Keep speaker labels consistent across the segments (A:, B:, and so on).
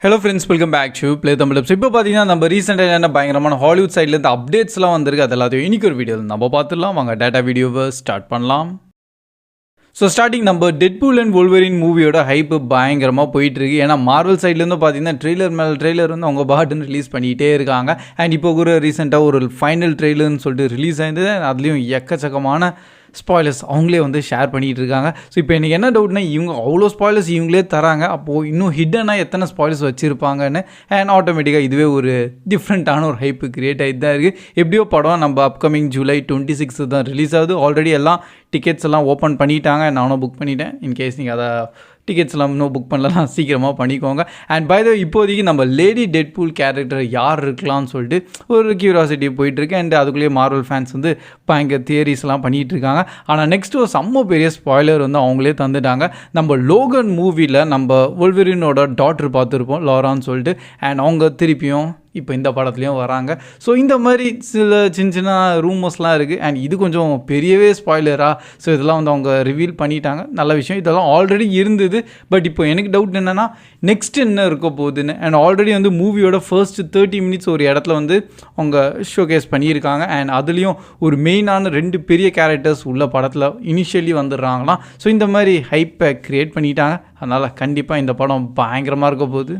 A: Hello friends, welcome back to play Tamil tips. இப்போ பார்த்தீங்கன்னா நம்ம ரீசெண்டாக என்ன பயங்கரமான ஹாலிவுட் சைட்லேருந்து அப்டேட்ஸ்லாம் வந்திருக்கு. அது எல்லாத்தையும் இன்னைக்கு ஒரு வீடியோவில் நம்ம பார்த்துடலாம். வாங்க டேட்டா வீடியோவை ஸ்டார்ட் பண்ணலாம். ஸோ ஸ்டார்டிங் நம்ம டெட்பூல் அண்ட் வோல்வரின் மூவியோட ஹைப்பு பயங்கரமாக போயிட்டுருக்கு. ஏன்னா மார்வல் சைட்லேருந்து பார்த்தீங்கன்னா ட்ரெய்லர் மேலே ட்ரெய்லர் வந்து அவங்க பாட்டுன்னு ரிலீஸ் பண்ணிகிட்டே இருக்காங்க. அண்ட் இப்போ கூட ரீசெண்டாக ஒரு ஃபைனல் ட்ரெய்லர்னு சொல்லிட்டு ரிலீஸ் ஆயிருந்தது. அதுலேயும் எக்கச்சக்கமான ஸ்பாய்லர்ஸ் அவங்களே வந்து ஷேர் பண்ணிகிட்டு இருக்காங்க. ஸோ இப்போ எனக்கு என்ன டவுட்னா, இவங்க அவ்வளோ ஸ்பாய்லர்ஸ் இவங்களே தராங்க. அப்போது இன்னும் ஹிட்டனாக எத்தனை ஸ்பாய்லர்ஸ் வச்சுருப்பாங்கன்னு அண்ட் ஆட்டோமேட்டிக்காக இதுவே ஒரு டிஃப்ரெண்ட்டான ஒரு ஹைப்பு க்ரியேட் ஆகிட்டு தான் இருக்குது. எப்படியோ படம் நம்ம அப்கமிங் ஜூலை 26 தான் ரிலீஸ் ஆகுது. ஆல்ரெடி எல்லாம் டிக்கெட்ஸ் எல்லாம் ஓப்பன் பண்ணிட்டாங்க. நானும் புக் பண்ணிட்டேன். இன்கேஸ் நீங்கள் அதை டிக்கெட்ஸ் எல்லாம் இன்னும் புக் பண்ணலாம், சீக்கிரமாக பண்ணிக்கோங்க. அண்ட் பை த இப்போதைக்கு நம்ம லேடி டெட்பூல் கேரக்டர் யார் இருக்கலாம்னு சொல்லிட்டு ஒரு கியூரியாசிட்டி போயிட்டுருக்கு. அண்ட் அதுக்குள்ளேயே மார்வல் ஃபேன்ஸ் வந்து பயங்கர தியரிஸ்லாம் பண்ணிகிட்டு இருக்காங்க. ஆனால் நெக்ஸ்ட் ஒரு செம்ம பெரிய ஸ்பாய்லர் வந்து அவங்களே தந்துட்டாங்க. நம்ம லோகன் மூவியில் நம்ம வோல்வரினோட டாட்டர் பார்த்துருப்போம், லாரான்னு சொல்லிட்டு. அண்ட் அவங்க திருப்பியும் இப்போ இந்த படத்துலையும் வராங்க. ஸோ இந்த மாதிரி சில சின்ன சின்ன ரூமர்ஸ்லாம் இருக்குது. அண்ட் இது கொஞ்சம் பெரியவே ஸ்பாய்லராக. ஸோ இதெல்லாம் வந்து அவங்க ரிவீல் பண்ணிட்டாங்க. நல்ல விஷயம். இதெல்லாம் ஆல்ரெடி இருந்தது. பட் இப்போ எனக்கு டவுட் என்னென்னா, நெக்ஸ்ட் என்ன இருக்க போகுதுன்னு. அண்ட் ஆல்ரெடி வந்து மூவியோட ஃபர்ஸ்ட் 30 மினிட்ஸ் ஒரு இடத்துல வந்து அவங்க ஷோகேஸ் பண்ணியிருக்காங்க. அண்ட் அதுலேயும் ஒரு மெயினான 2 பெரிய கேரக்டர்ஸ் உள்ள படத்தில் இனிஷியலி வந்துடுறாங்களாம். ஸோ இந்த மாதிரி ஹைப்பை க்ரியேட் பண்ணிட்டாங்க. அதனால் கண்டிப்பாக இந்த படம் பயங்கரமாக இருக்க போகுது.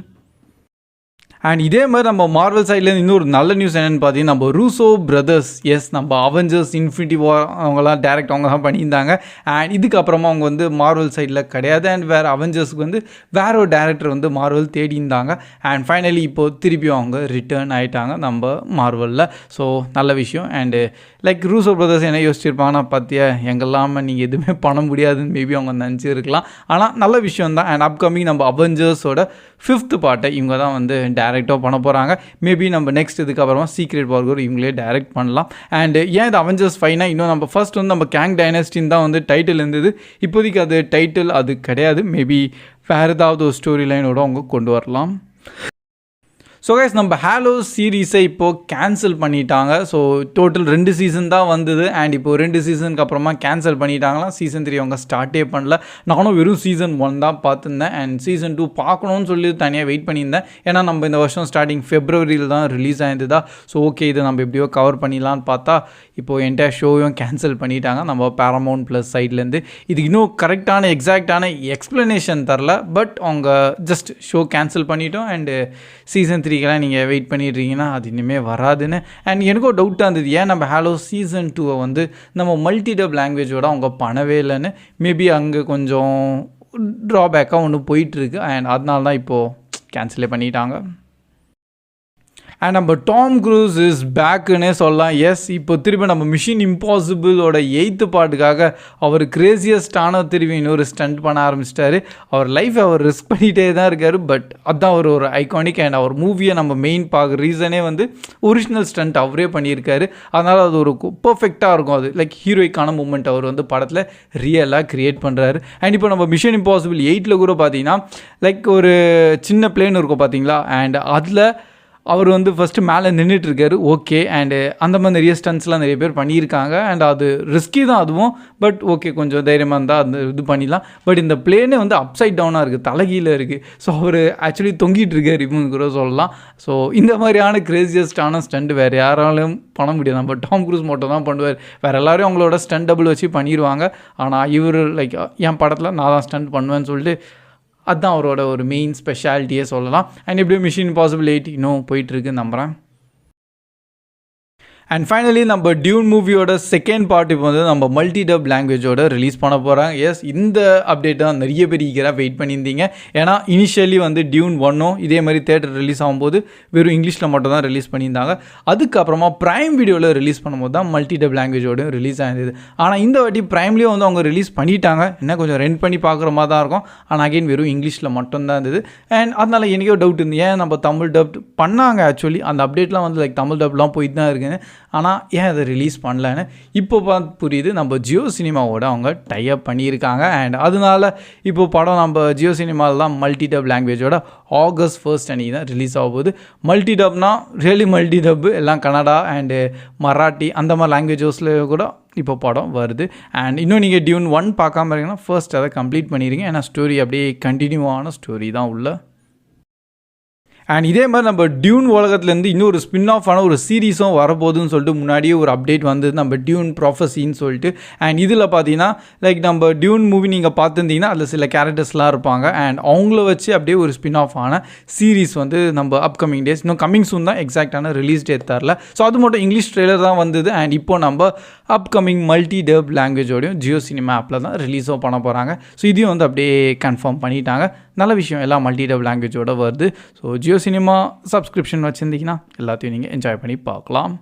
A: அண்ட் இதே மாதிரி நம்ம மார்வல் சைட்லேருந்து இன்னொரு நல்ல நியூஸ் என்னென்னு பார்த்தீங்கன்னா, நம்ம ரூசோ பிரதர்ஸ், நம்ம அவெஞ்சர்ஸ் இன்ஃபினிட்டி வார் அவங்களாம் டேரக்ட் அவங்க தான் பண்ணியிருந்தாங்க. அண்ட் இதுக்கப்புறமா அவங்க வந்து மார்வல் சைடில் கிடையாது. அண்ட் வேறு அவெஞ்சர்ஸுக்கு வந்து வேற ஒரு டேரக்டர் வந்து மார்வல் தேடி இருந்தாங்க. அண்ட் ஃபைனலி இப்போது திருப்பியும் அவங்க ரிட்டர்ன் ஆகிட்டாங்க நம்ம மார்வலில். ஸோ நல்ல விஷயம். அண்டு லைக் ரூசோ பிரதர்ஸ் என்ன யோசிச்சிருப்பாங்கன்னா, பார்த்தியா எங்கெல்லாமல் நீங்கள் எதுவுமே பண்ண முடியாதுன்னு மேபி அவங்க நினச்சிருக்கலாம். ஆனால் நல்ல விஷயம் தான். அண்ட் அப்கமிங் நம்ம அவெஞ்சர்ஸோட 5th பார்ட்டை இவங்க தான் வந்து டேரெக்டாக பண்ண போகிறாங்க. மேபி நம்ம நெக்ஸ்ட் இதுக்கப்புறமா சீக்ரெட் வார் இவங்களே டேரெக்ட் பண்ணலாம். அண்ட் ஏன் இது அவெஞ்சர்ஸ் 5னா, இன்னும் நம்ம ஃபர்ஸ்ட் வந்து நம்ம கேங் டைனஸ்டின் தான் வந்து டைட்டில் இருந்தது. இப்போதைக்கு அது டைட்டில் அது கிடையாது. மேபி வேறு ஏதாவது ஒரு ஸ்டோரி லைனோட அவங்க கொண்டு வரலாம். ஸோ கைஸ், நம்ம ஹேலோ சீரீஸை இப்போது கேன்சல் பண்ணிட்டாங்க. ஸோ டோட்டல் 2 சீசன் தான் வந்தது. அண்ட் இப்போது 2 சீசனுக்கு அப்புறமா கேன்சல் பண்ணிட்டாங்களாம். சீசன் 3 அவங்க ஸ்டார்ட்டே பண்ணல. நானும் வெறும் சீசன் 1 தான் பார்த்துருந்தேன். அண்ட் சீசன் 2 பார்க்கணுன்னு சொல்லி தனியாக வெயிட் பண்ணியிருந்தேன். ஏன்னா நம்ம இந்த வருஷம் ஸ்டார்டிங் ஃபெப்ரவரியில் தான் ரிலீஸ் ஆயிருந்ததா. ஸோ ஓகே, இதை நம்ம எப்படியோ கவர் பண்ணிடலான்னு பார்த்தா இப்போது என்டையர் ஷோவையும் கேன்சல் பண்ணிட்டாங்க நம்ம பேரமௌண்ட் ப்ளஸ் சைட்லேருந்து. இதுக்கு இன்னும் கரெக்டான எக்ஸாக்டான எக்ஸ்ப்ளனேஷன் தரல. பட் அவங்க ஜஸ்ட் ஷோ கேன்சல் பண்ணிட்டோம். அண்டு சீசன் 3 நீங்கள் வெயிட் பண்ணிடுறீங்கன்னா அது இனிமேல் வராதுன்னு. அண்ட் எனக்கும் டவுட்டாக இருந்தது, ஏன் நம்ம ஹேலோ சீசன் 2 வந்து நம்ம மல்டிடப் லாங்குவேஜோட அவங்க பண்ணவே இல்லைன்னு. மேபி அங்கே கொஞ்சம் ட்ராபேக்காக ஒன்று போயிட்டுருக்கு. அண்ட் அதனால தான் இப்போது கேன்சலே பண்ணிட்டாங்க. அண்ட் நம்ம டாம் க்ரூஸ் இஸ் பேக்குன்னே சொல்லலாம். இப்போ திரும்ப நம்ம மிஷன் இம்பாசிபிளோட 8th பார்ட்டுக்காக அவர் கிரேசியஸ்டான திரும்பி இன்னொரு ஸ்டண்ட் பண்ண ஆரம்பிச்சிட்டாரு. அவர் லைஃப் அவர் ரிஸ்க் பண்ணிகிட்டே தான் இருக்கார். பட் அதுதான் ஒரு ஐகானிக். அண்ட் அவர் மூவியை நம்ம மெயின் பார்க்குற ரீசனே வந்து ஒரிஜினல் ஸ்டண்ட் அவரே பண்ணியிருக்காரு. அதனால் அது ஒரு பர்ஃபெக்டாக இருக்கும். அது லைக் ஹீரோய்க்கான மூமெண்ட் அவர் வந்து படத்தில் ரியலாக க்ரியேட் பண்ணுறாரு. அண்ட் இப்போ நம்ம மிஷன் இம்பாசிபிள் 8ல் கூட பார்த்தீங்கன்னா, லைக் ஒரு சின்ன பிளேன் இருக்கும் பார்த்தீங்களா. அண்ட் அதில் அவர் வந்து ஃபஸ்ட்டு மேலே நின்றுட்டுருக்காரு. ஓகே. அண்டு அந்த மாதிரி நிறைய ஸ்டன்ஸ்லாம் நிறைய பேர் பண்ணியிருக்காங்க. அண்ட் அது ரிஸ்கி தான் அதுவும். பட் ஓகே, கொஞ்சம் தைரியமாக இருந்தால் அந்த இது பண்ணிடலாம். பட் இந்த பிளேனே வந்து அப்சைட் டவுனாக இருக்குது, தலைகீழ இருக்குது. ஸோ அவர் ஆக்சுவலி தொங்கிட்டு இருக்கார் இப்போன்னு கூட சொல்லலாம். ஸோ இந்த மாதிரியான கிரேசியஸ்டான ஸ்டண்ட் வேறு யாராலும் பண்ண முடியாது. நம்ம டாம் க்ரூஸ் மட்டும் தான் பண்ணுவார். வேறு எல்லோரும் அவங்களோட ஸ்டண்ட் டபுள் வச்சு பண்ணிடுவாங்க. ஆனால் இவர் லைக் என் படத்தில் நான் தான் ஸ்டண்ட் பண்ணுவேன்னு சொல்லிட்டு அதுதான் அவரோட ஒரு மெயின் ஸ்பெஷாலிட்டியே சொல்லலாம். அண்ட் எப்படியும் மிஷன் இம்பாசிபிள் 8 இன்னும் போயிட்டுருக்குன்னு நம்புகிறேன். அண்ட் ஃபைனலி நம்ம டியூன் மூவியோட 2nd பார்ட் இப்போ வந்து நம்ம மல்டிடப் லாங்குவேஜோட ரிலீஸ் பண்ண போகிறாங்க. இந்த அப்டேட் தான் நிறைய பேர் ஈகராக வெயிட் பண்ணியிருந்தீங்க. ஏன்னா இனிஷியலி வந்து டியூன் 1ம் இதே மாதிரி தேட்டர் ரிலீஸ் ஆகும்போது வெறும் இங்கிலீஷில் மட்டும் தான் ரிலீஸ் பண்ணியிருந்தாங்க. அதுக்கப்புறமா ப்ரைம் வீடியோவில் ரிலீஸ் பண்ணும்போது தான் மல்டிடப் லாங்குவேஜோடையும் ரிலீஸ் ஆகிருந்தது. ஆனால் இந்த வாட்டி ப்ரைம்லேயும் வந்து அவங்க ரிலீஸ் பண்ணிட்டாங்க. என்ன கொஞ்சம் ரெண்ட் பண்ணி பார்க்குற மாதிரி தான் இருக்கும். ஆனால் அகைன் வெறும் இங்கிலீஷில் மட்டும்தான் இருந்தது. அண்ட் அதனால் எனக்கே டவுட் இருந்து, ஏன் நம்ம தமிழ் டப் பண்ணாங்க. ஆக்சுவலி அந்த அப்டேட்லாம் வந்து லைக் தமிழ் டப்லாம் போயிட்டு தான் இருக்குன்னு. ஆனால் ஏன் அதை ரிலீஸ் பண்ணலன்னு இப்போ பார்த்து புரியுது. நம்ம ஜியோ சினிமாவோட அவங்க டைப் பண்ணியிருக்காங்க. அண்ட் அதனால இப்போ படம் நம்ம ஜியோ சினிமாவில் தான் மல்டிடப் லாங்குவேஜோட August 1 அன்றைக்கி தான் ரிலீஸ் ஆக போகுது. மல்டிடப்னா ரியலி மல்டிடப், எல்லாம் கன்னடா அண்டு மராட்டி அந்த மாதிரி லாங்குவேஜஸில் கூட இப்போ படம் வருது. அண்ட் இன்னும் நீங்கள் டியூன் 1 பார்க்காம இருக்கீங்கன்னா ஃபர்ஸ்ட் அதை கம்ப்ளீட் பண்ணிடுங்க. ஏன்னா ஸ்டோரி அப்படியே கண்டினியூவான ஸ்டோரி தான் உள்ள. அண்ட் இதே மாதிரி நம்ம டியூன் உலகத்துலேருந்து இன்னொரு ஸ்பின் ஆஃப் ஆன ஒரு சீரீஸும் வரப்போகுதுன்னு சொல்லிட்டு முன்னாடியே ஒரு அப்டேட் வந்தது நம்ம டியூன் ப்ராஃபஸின்னு சொல்லிட்டு. அண்ட் இதில் பார்த்தீங்கன்னா லைக் நம்ம டியூன் மூவி நீங்கள் பார்த்துருந்தீங்கன்னா அதில் சில கேரக்டர்ஸ்லாம் இருப்பாங்க அண்ட் அவங்கள வச்சு அப்படியே ஒரு ஸ்பின் ஆஃப் ஆன சீரீஸ் வந்து நம்ம அப்கமிங் டேஸ் இன்னும் கமிங் சூன் தான், எக்ஸாக்டான ரிலீஸ் டேட் தரல. ஸோ அது மட்டும் இங்கிலீஷ் ட்ரெய்லர் தான் வந்தது. அண்ட் இப்போ நம்ம அப்கமிங் மல்டி டப் லாங்குவேஜோடையும் ஜியோ சினிமா ஆப்பில் தான் ரிலீஸும் பண்ண போகிறாங்க. ஸோ இதையும் வந்து அப்படியே கன்ஃபார்ம் பண்ணிட்டாங்க. நல்ல விஷயம், எல்லாம் மல்டி டப் லாங்குவேஜோட வருது. ஸோ ஜியோ சினிமா சப்ஸ்கிரிப்ஷன் வச்சுருந்தீங்கன்னா எல்லாத்தையும் நீங்கள் என்ஜாய் பண்ணி பார்க்கலாம்.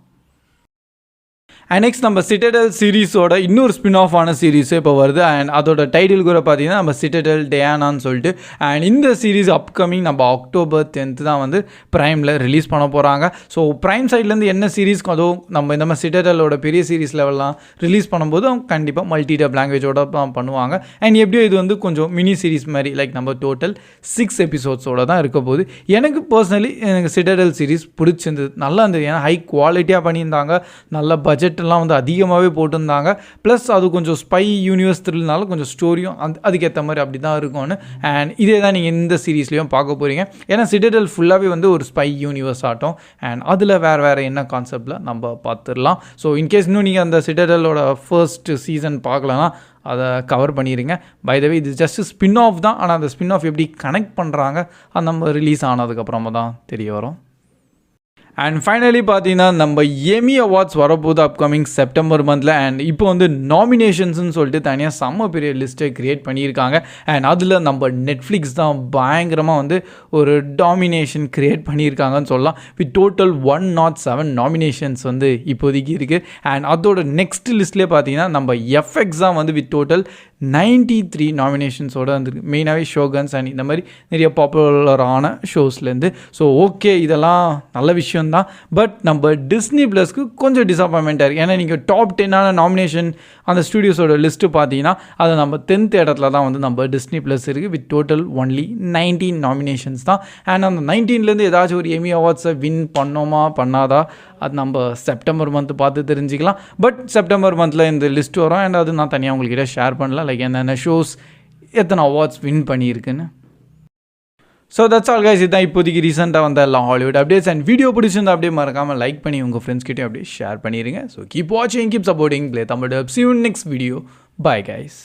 A: அண்ட் நெக்ஸ்ட் நம்ம சிட்டடல் சீரீஸோட இன்னொரு ஸ்பின் ஆஃப் ஆன சீரீஸே இப்போ வருது. அண்ட் அதோட டைட்டில் கூட பார்த்தீங்கன்னா நம்ம சிட்டடல் டயானான்னு சொல்லிட்டு. அண்ட் இந்த சீரீஸ் அப்கமிங் நம்ம October 10th தான் வந்து ப்ரைமில் ரிலீஸ் பண்ண போகிறாங்க. ஸோ ப்ரைம் சைட்லேருந்து என்ன சீரீஸ்க்கு அதுவும் நம்ம இந்த மாதிரி சிட்டடலோட பெரிய சீரீஸ் லெவல்லாம் ரிலீஸ் பண்ணும்போது அவங்க கண்டிப்பாக மல்டி டப் லாங்குவேஜோட தான் பண்ணுவாங்க. அண்ட் எப்படியோ இது வந்து கொஞ்சம் மினி சீரீஸ் மாதிரி லைக் நம்ம டோட்டல் 6 எபிசோட்ஸோட தான் இருக்க போகுது. எனக்கு பர்சனலி எனக்கு சிட்டடல் சீரீஸ் பிடிச்சிருந்தது, நல்லா இருந்தது. ஏன்னா ஹை குவாலிட்டியாக பண்ணியிருந்தாங்க, நல்ல பட்ஜெட்லாம் வந்து அதிகமாகவே போட்டிருந்தாங்க. ப்ளஸ் அது கொஞ்சம் ஸ்பை யூனிவர்ஸ் த்ரில்னால கொஞ்சம் ஸ்டோரியும் அதுக்கேற்ற மாதிரி அப்படி தான் இருக்கும்னு. அண்ட் இதே தான் நீங்கள் இந்த சீரீஸ்லேயும் பார்க்க போகிறீங்க. ஏன்னா சிட்டடல் ஃபுல்லாகவே வந்து ஒரு ஸ்பை யூனிவர்ஸ் ஆட்டம். அண்ட் அதில் வேறு என்ன கான்செப்டில் நம்ம பார்த்துடலாம். ஸோ இன்கேஸ் இன்னும் நீங்கள் அந்த சிட்டடலோட ஃபர்ஸ்ட் சீசன் பார்க்கலன்னா அதை கவர் பண்ணிடுங்க. பை த வே இது ஜஸ்ட் ஸ்பின் ஆஃப் தான். ஆனால் அந்த ஸ்பின் ஆஃப் எப்படி கனெக்ட் பண்ணுறாங்க அது நம்ம ரிலீஸ் ஆனதுக்கப்புறமா தான் தெரிய வரும். அண்ட் ஃபைனலி பார்த்தீங்கன்னா நம்ம எமி அவார்ட்ஸ் வரப்போகுது அப்கமிங் செப்டம்பர் மந்தில். அண்ட் இப்போ வந்து நாமினேஷன்ஸ்னு சொல்லிட்டு தனியாக செம்ம பெரிய லிஸ்ட்டை க்ரியேட் பண்ணியிருக்காங்க. அண்ட் அதில் நம்ம நெட்ஃப்ளிக்ஸ் தான் பயங்கரமாக வந்து ஒரு டாமினேஷன் க்ரியேட் பண்ணியிருக்காங்கன்னு சொல்லலாம். வித் டோட்டல் 107 நாமினேஷன்ஸ் வந்து இப்போதைக்கு இருக்குது. அண்ட் அதோட நெக்ஸ்ட் லிஸ்ட்லேயே பார்த்தீங்கன்னா நம்ம எஃப்எக்ஸ் தான் வந்து வித் டோட்டல் 93 நாமினேஷன்ஸோடு வந்துருக்கு. மெயினாகவே ஷோகன்ஸ் அண்ட் இந்த மாதிரி நிறைய பாப்புலரான ஷோஸ்லேருந்து. ஸோ ஓகே, இதெல்லாம் நல்ல விஷயம் தான். பட் நம்ம டிஸ்னி ப்ளஸ்க்கு கொஞ்சம் டிசப்பாயின்மெண்ட்டாக இருக்குது. ஏன்னா நீங்கள் டாப் 10 நாமினேஷன் அந்த ஸ்டூடியோஸோட லிஸ்ட்டு பார்த்தீங்கன்னா அது நம்ம 10th இடத்துல தான் வந்து நம்ம டிஸ்னி ப்ளஸ் இருக்குது வித் டோட்டல் ஒன்லி 19 நாமினேஷன்ஸ் தான். அண்ட் அந்த 19லேருந்து ஏதாச்சும் ஒரு எமி அவார்ட்ஸை வின் பண்ணோமா பண்ணாதா அது நம்ம செப்டம்பர் மந்த் பார்த்து தெரிஞ்சுக்கலாம். பட் செப்டம்பர் மந்தில் இந்த லிஸ்ட் வரும். அண்ட் அது நான் தனியாக உங்கள்கிட்ட ஷேர் பண்ணல, லைக் என்னென்ன ஷோஸ் எத்தனை அவார்ட்ஸ் வின் பண்ணியிருக்குன்னு. So that's all guys. இதுதான் இப்போதைக்கு ரீசெண்டாக வந்த எல்லாம் ஹாலிவுட் அப்டேட்ஸ். அண்ட் வீடியோ பிடிச்சிருந்தா அப்படியே மறக்காமல் லைக் பண்ணி உங்கள் ஃப்ரெண்ட்ஸ்கிட்டையும் அப்படியே ஷேர் பண்ணிடுங்க. ஸோ கீப் வாட்சிங், keep supporting Play Tamil Dub. See you in next video. Bye guys.